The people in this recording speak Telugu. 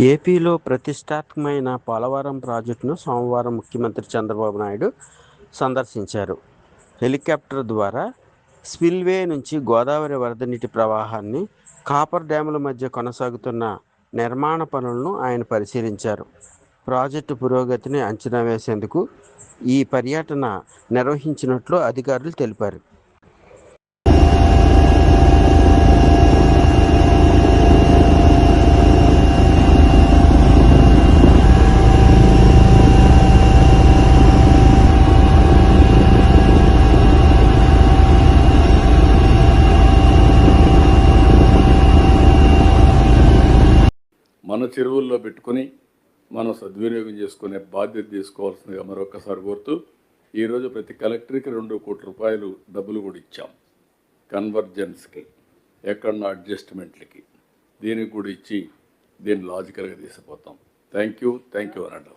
ఏపీలో ప్రతిష్టాత్మకమైన పోలవరం ప్రాజెక్టును సోమవారం ముఖ్యమంత్రి చంద్రబాబు నాయుడు సందర్శించారు. హెలికాప్టర్ ద్వారా స్పిల్వే నుంచి గోదావరి వరద నీటి ప్రవాహాన్ని, కాపర్ డ్యాముల మధ్య కొనసాగుతున్న నిర్మాణ పనులను ఆయన పరిశీలించారు. ప్రాజెక్టు పురోగతిని అంచనా వేసేందుకు ఈ పర్యటన నిర్వహించినట్లు అధికారులు తెలిపారు. మన చెరువుల్లో పెట్టుకుని మనం సద్వినియోగం చేసుకునే బాధ్యత తీసుకోవాల్సిందిగా మరొకసారి కోరుతూ ఈరోజు ప్రతి కలెక్టర్కి 2 కోట్ల రూపాయలు డబ్బులు కూడా ఇచ్చాం. కన్వర్జెన్స్కి, ఎక్కడన్నా అడ్జస్ట్మెంట్లకి, దీనికి కూడా ఇచ్చి దీన్ని లాజికల్గా తీసుకుపోతాం. థ్యాంక్ యూ అనండి.